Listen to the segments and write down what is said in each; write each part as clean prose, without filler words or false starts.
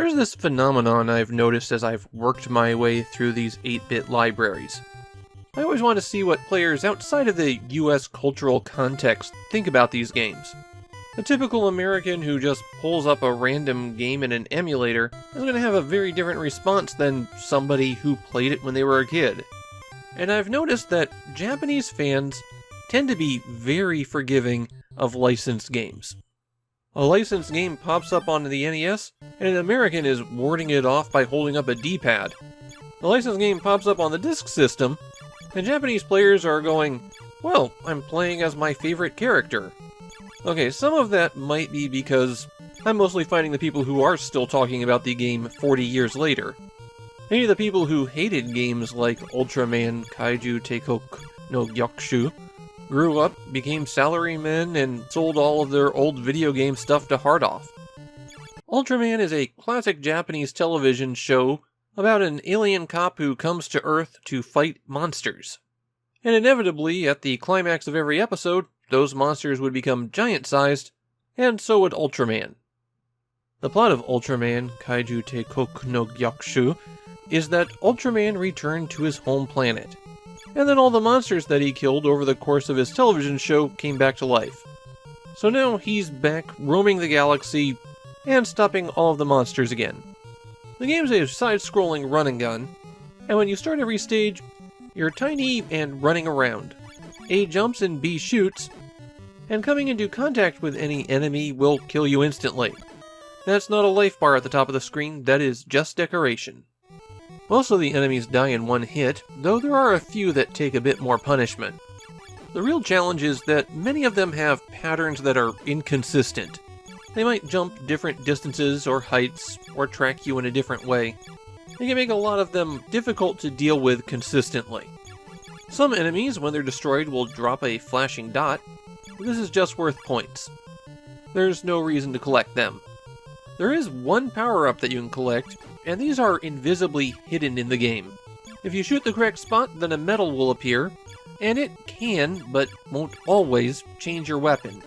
There's this phenomenon I've noticed as I've worked my way through these 8-bit libraries. I always want to see what players outside of the US cultural context think about these games. A typical American who just pulls up a random game in an emulator is going to have a very different response than somebody who played it when they were a kid. And I've noticed that Japanese fans tend to be very forgiving of licensed games. A licensed game pops up on the NES, and an American is warding it off by holding up a D-pad. The licensed game pops up on the Disk System, and Japanese players are going, well, I'm playing as my favorite character. Okay, some of that might be because I'm mostly finding the people who are still talking about the game 40 years later. Maybe the people who hated games like Ultraman, Kaijuu Teikoku no Gyakushuu, grew up, became salarymen, and sold all of their old video game stuff to Hardoff. Ultraman is a classic Japanese television show about an alien cop who comes to Earth to fight monsters. And inevitably, at the climax of every episode, those monsters would become giant-sized, and so would Ultraman. The plot of Ultraman, Kaijuu Teikoku no Gyakushuu, is that Ultraman returned to his home planet, and then all the monsters that he killed over the course of his television show came back to life. So now he's back roaming the galaxy and stopping all of the monsters again. The game's a side-scrolling run and gun, and when you start every stage, you're tiny and running around. A jumps and B shoots, and coming into contact with any enemy will kill you instantly. That's not a life bar at the top of the screen, that is just decoration. Most of the enemies die in one hit, though there are a few that take a bit more punishment. The real challenge is that many of them have patterns that are inconsistent. They might jump different distances or heights, or track you in a different way. They can make a lot of them difficult to deal with consistently. Some enemies, when they're destroyed, will drop a flashing dot. This is just worth points. There's no reason to collect them. There is one power-up that you can collect, and these are invisibly hidden in the game. If you shoot the correct spot, then a medal will appear, and it can, but won't always, change your weapon.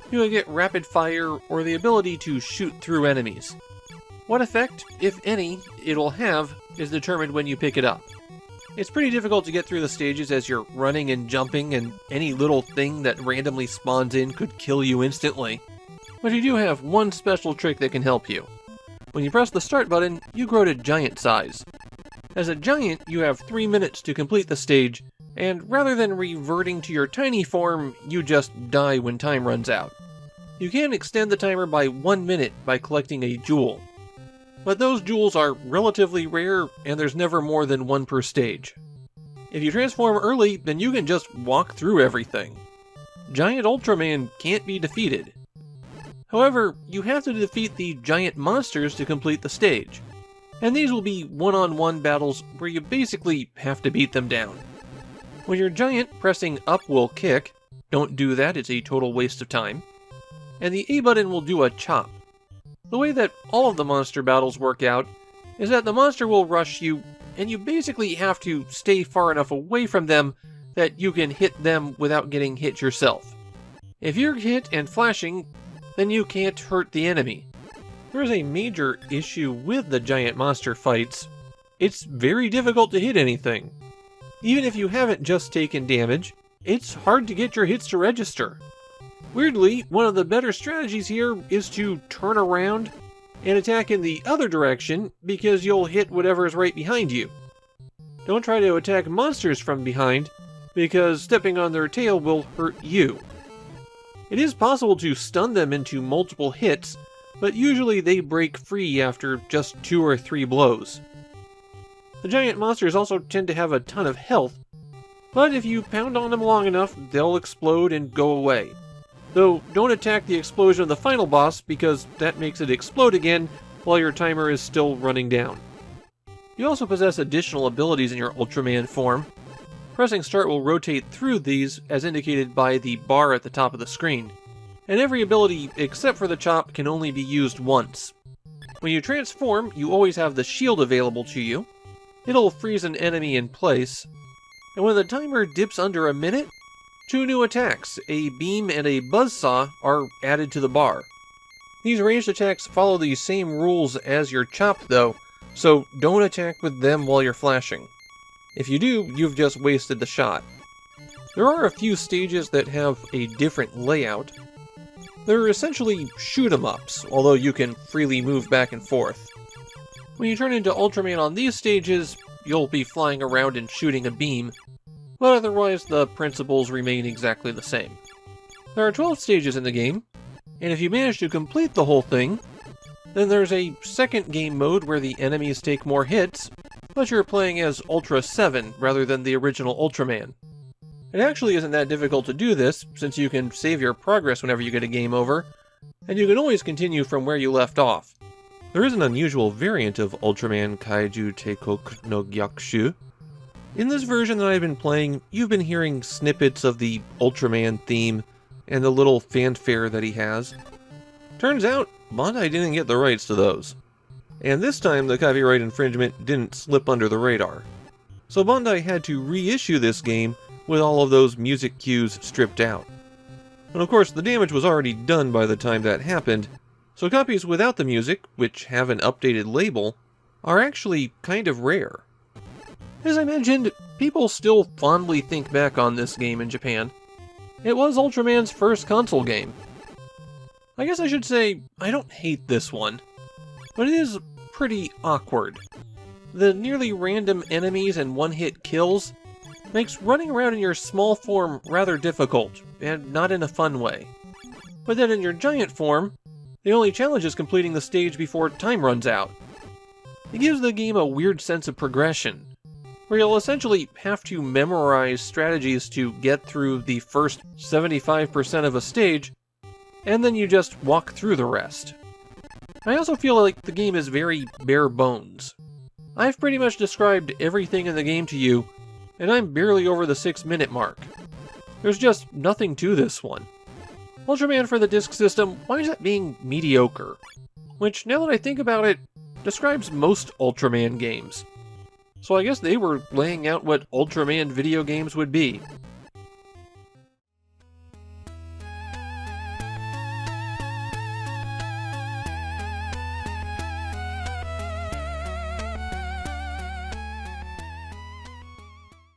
You will get rapid fire or the ability to shoot through enemies. What effect, if any, it'll have is determined when you pick it up. It's pretty difficult to get through the stages as you're running and jumping, and any little thing that randomly spawns in could kill you instantly. But you do have one special trick that can help you. When you press the start button, you grow to giant size. As a giant, you have 3 minutes to complete the stage, and rather than reverting to your tiny form, you just die when time runs out. You can extend the timer by 1 minute by collecting a jewel. But those jewels are relatively rare, and there's never more than one per stage. If you transform early, then you can just walk through everything. Giant Ultraman can't be defeated. However, you have to defeat the giant monsters to complete the stage, and these will be one-on-one battles where you basically have to beat them down. When you're giant, pressing up will kick. Don't do that, it's a total waste of time. And the A button will do a chop. The way that all of the monster battles work out is that the monster will rush you, and you basically have to stay far enough away from them that you can hit them without getting hit yourself. If you're hit and flashing, then you can't hurt the enemy. There's a major issue with the giant monster fights. It's very difficult to hit anything. Even if you haven't just taken damage, it's hard to get your hits to register. Weirdly, one of the better strategies here is to turn around and attack in the other direction because you'll hit whatever is right behind you. Don't try to attack monsters from behind because stepping on their tail will hurt you. It is possible to stun them into multiple hits, but usually they break free after just 2 or 3 blows. The giant monsters also tend to have a ton of health, but if you pound on them long enough, they'll explode and go away. Though, don't attack the explosion of the final boss because that makes it explode again while your timer is still running down. You also possess additional abilities in your Ultraman form. Pressing start will rotate through these, as indicated by the bar at the top of the screen, and every ability except for the chop can only be used once. When you transform, you always have the shield available to you. It'll freeze an enemy in place, and when the timer dips under a minute, 2 new attacks, a beam and a buzzsaw, are added to the bar. These ranged attacks follow the same rules as your chop though, so don't attack with them while you're flashing. If you do, you've just wasted the shot. There are a few stages that have a different layout. They're essentially shoot-em-ups, although you can freely move back and forth. When you turn into Ultraman on these stages, you'll be flying around and shooting a beam, but otherwise the principles remain exactly the same. There are 12 stages in the game, and if you manage to complete the whole thing, then there's a second game mode where the enemies take more hits, but you're playing as Ultra 7 rather than the original Ultraman. It actually isn't that difficult to do this, since you can save your progress whenever you get a game over, and you can always continue from where you left off. There is an unusual variant of Ultraman Kaijuu Teikoku no Gyakushuu. In this version that I've been playing, you've been hearing snippets of the Ultraman theme and the little fanfare that he has. Turns out, Bandai didn't get the rights to those. And this time the copyright infringement didn't slip under the radar. So Bandai had to reissue this game with all of those music cues stripped out. And of course, the damage was already done by the time that happened, so copies without the music, which have an updated label, are actually kind of rare. As I mentioned, people still fondly think back on this game in Japan. It was Ultraman's first console game. I guess I should say, I don't hate this one, but it is pretty awkward. The nearly random enemies and one-hit kills makes running around in your small form rather difficult, and not in a fun way. But then in your giant form, the only challenge is completing the stage before time runs out. It gives the game a weird sense of progression, where you'll essentially have to memorize strategies to get through the first 75% of a stage, and then you just walk through the rest. I also feel like the game is very bare bones. I've pretty much described everything in the game to you, and I'm barely over the 6-minute mark. There's just nothing to this one. Ultraman for the Disk System winds up being mediocre, which, now that I think about it, describes most Ultraman games. So I guess they were laying out what Ultraman video games would be.